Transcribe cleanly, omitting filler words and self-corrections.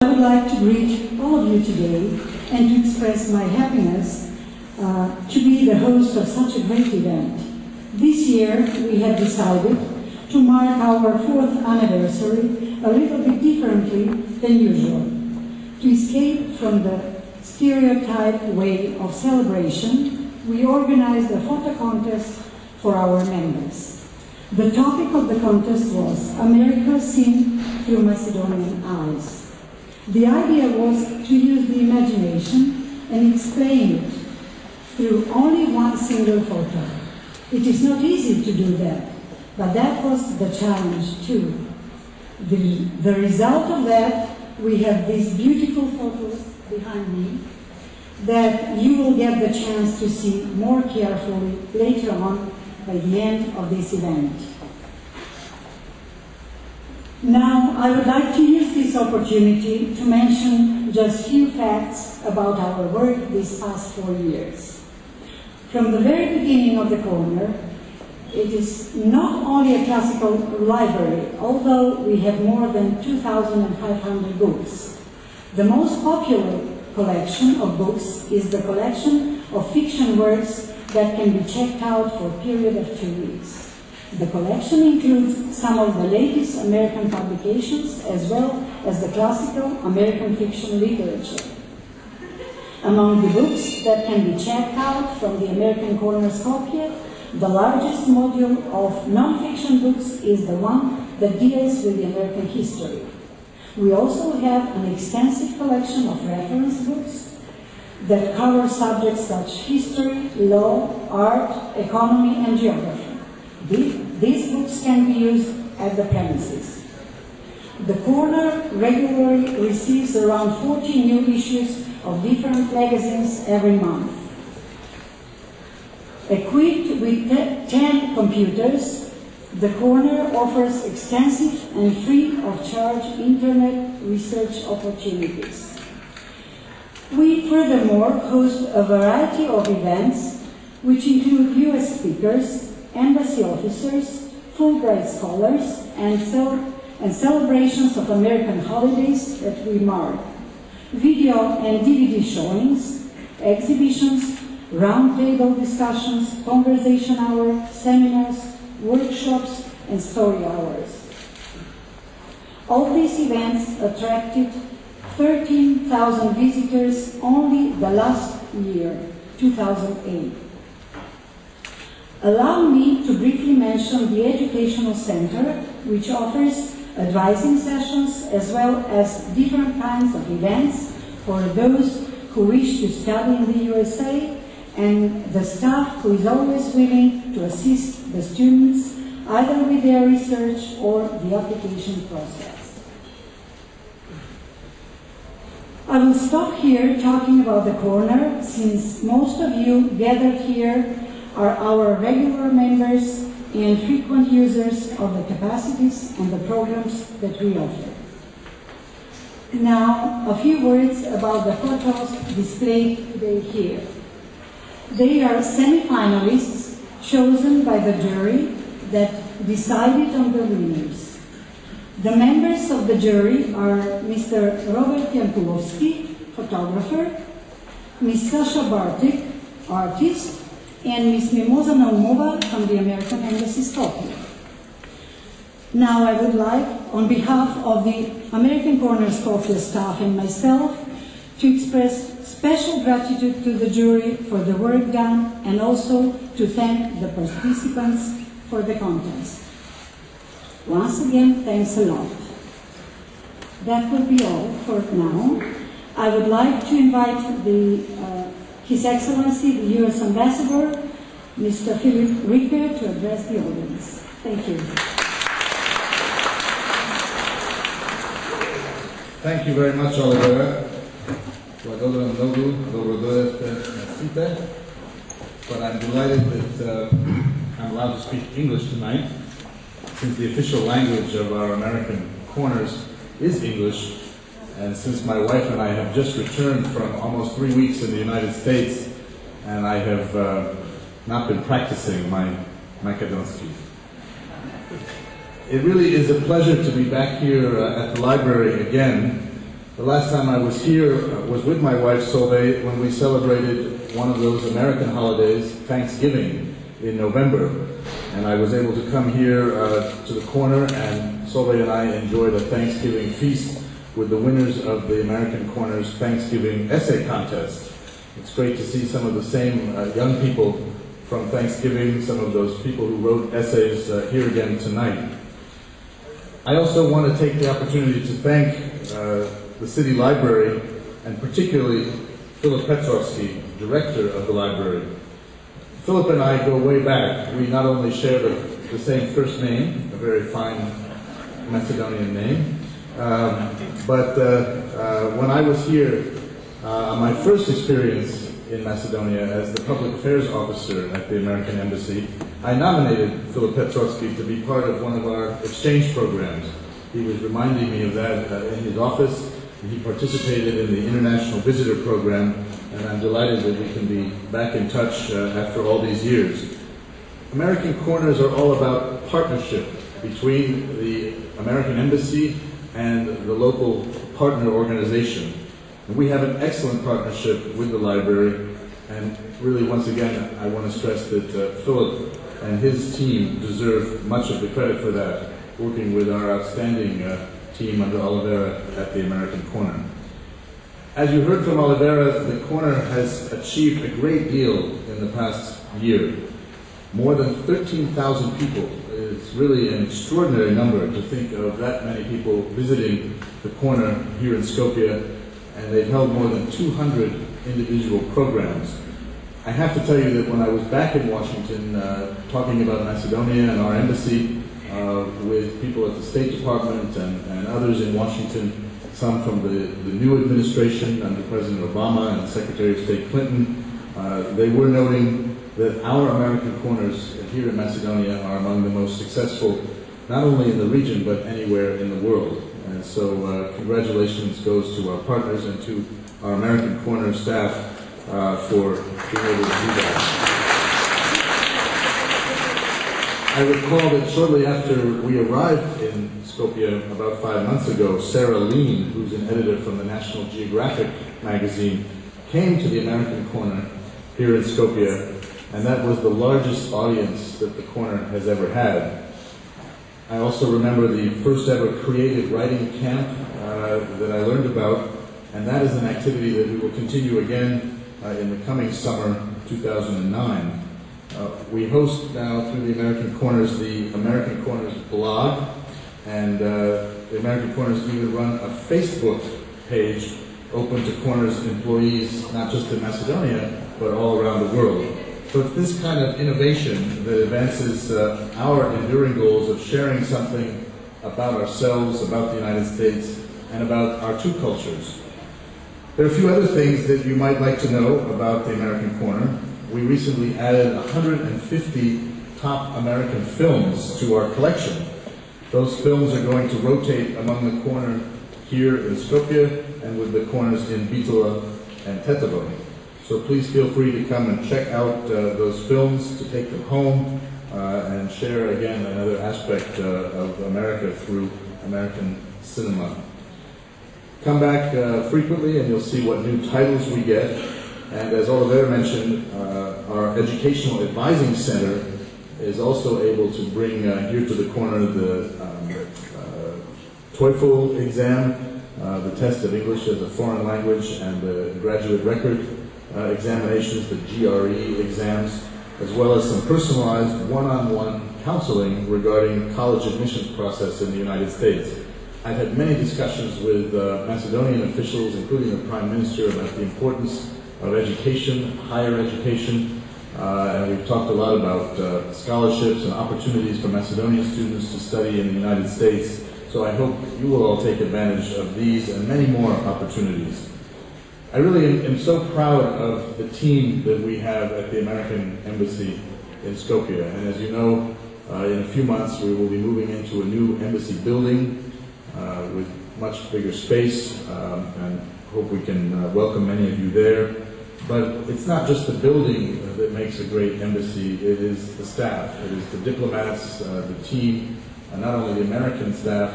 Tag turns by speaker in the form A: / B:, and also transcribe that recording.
A: I would like to greet all of you today and to express my happiness to be the host of such a great event. This year we have decided to mark our 4th anniversary a little bit differently than usual. To escape from the stereotyped way of celebration, we organized a photo contest for our members. The topic of the contest was America Seen Through Macedonian Eyes. The idea was to use the imagination and explain it through only one single photo. It is not easy to do that, but that was the challenge too. The result of that, we have these beautiful photos behind me that you will get the chance to see more carefully later on by the end of this event. Now, I would like to use this opportunity to mention just a few facts about our work these past 4 years. From the very beginning of the corner, it is not only a classical library, although we have more than 2,500 books. The most popular collection of books is the collection of fiction works that can be checked out for a period of 2 weeks. The collection includes some of the latest American publications as well as the classical American fiction literature. Among the books that can be checked out from the American Cornucopia, the largest module of non-fiction books is the one that deals with the American history. We also have an extensive collection of reference books that cover subjects such as history, law, art, economy, and geography. These books can be used at the premises. The corner regularly receives around 40 new issues of different magazines every month. Equipped with 10 computers, the corner offers extensive and free of charge internet research opportunities. We furthermore host a variety of events which include US speakers, embassy officers, Fulbright scholars, and celebrations of American holidays that we mark, video and DVD showings, exhibitions, roundtable discussions, conversation hours, seminars, workshops, and story hours. All these events attracted 13,000 visitors only the last year, 2008. Allow me to briefly mention the Educational Center, which offers advising sessions as well as different kinds of events for those who wish to study in the USA, and the staff who is always willing to assist the students either with their research or the application process. I will stop here talking about the corner, since most of you gathered here are our regular members and frequent users of the capacities and the programs that we offer. Now, a few words about the photos displayed today here. They are semi-finalists chosen by the jury that decided on the winners. The members of the jury are Mr. Robert Petrovski, photographer, Ms. Sasha Bartik, artist, and Ms. Mimosa Naumova from the American Embassy Skopje. Now I would like, on behalf of the American Corner Skopje staff and myself, to express special gratitude to the jury for the work done and also to thank the participants for the contest. Once again, thanks a lot. That will be all for now. I would like to invite His Excellency, the U.S. Ambassador, Mr. Filip, to address the audience. Thank you.
B: Thank you very much, Olivera. But I'm delighted that I'm allowed to speak English tonight, since the official language of our American corners is English. And since my wife and I have just returned from almost 3 weeks in the United States, and I have not been practicing my Macedonski. It really is a pleasure to be back here at the library again The last time I was here was with my wife Solveig when we celebrated one of those American holidays, Thanksgiving, in November. And I was able to come here to the corner, and Solveig and I enjoyed a Thanksgiving feast with the winners of the American Corner's Thanksgiving Essay Contest. It's great to see some of the same young people from Thanksgiving, some of those people who wrote essays here again tonight. I also want to take the opportunity to thank the City Library, and particularly Filip Petrovski, director of the library. Filip and I go way back. We not only share the same first name, a very fine Macedonian name, but when I was here, my first experience in Macedonia as the public affairs officer at the American Embassy, I nominated Filip Petrovski to be part of one of our exchange programs. He was reminding me of that in his office. He participated in the International Visitor Program, and I'm delighted that we can be back in touch after all these years. American Corners are all about partnership between the American Embassy and the local partner organization. And we have an excellent partnership with the library, and really once again I want to stress that Filip and his team deserve much of the credit for that, working with our outstanding team under Olivera at the American Corner. As you heard from Olivera, the Corner has achieved a great deal in the past year. More than 13,000 people. It's really an extraordinary number to think of that many people visiting the Corner here in Skopje, and they've held more than 200 individual programs. I have to tell you that when I was back in Washington talking about Macedonia and our embassy with people at the State Department and others in Washington, some from the new administration under President Obama and Secretary of State Clinton, they were noting that our American Corners here in Macedonia are among the most successful, not only in the region, but anywhere in the world. And so congratulations goes to our partners and to our American Corner staff for being able to do that. I recall that shortly after we arrived in Skopje about 5 months ago, Sarah Lean, who's an editor from the National Geographic magazine, came to the American Corner here in Skopje, and that was the largest audience that the Corner has ever had. I also remember the first ever creative writing camp that I learned about, and that is an activity that we will continue again in the coming summer 2009. We host now through the American Corners blog, and the American Corners even run a Facebook page open to Corners employees, not just in Macedonia, but all around the world. So it's this kind of innovation that advances our enduring goals of sharing something about ourselves, about the United States, and about our two cultures. There are a few other things that you might like to know about the American Corner. We recently added 150 top American films to our collection. Those films are going to rotate among the Corner here in Skopje and with the Corners in Bitola and Tetovo. So please feel free to come and check out those films, to take them home, and share again another aspect of America through American cinema. Come back frequently and you'll see what new titles we get. And as Oliver mentioned, our Educational Advising Center is also able to bring here to the Corner the TOEFL exam, the test of English as a foreign language, and the graduate record examinations, the GRE exams, as well as some personalized one-on-one counseling regarding college admissions process in the United States. I've had many discussions with Macedonian officials, including the Prime Minister, about the importance of education, higher education, and we've talked a lot about scholarships and opportunities for Macedonian students to study in the United States. So I hope you will all take advantage of these and many more opportunities. I really am so proud of the team that we have at the American Embassy in Skopje. And as you know, in a few months we will be moving into a new embassy building with much bigger space, and hope we can welcome many of you there. But it's not just the building that makes a great embassy, it is the staff, it is the diplomats, the team, and not only the American staff,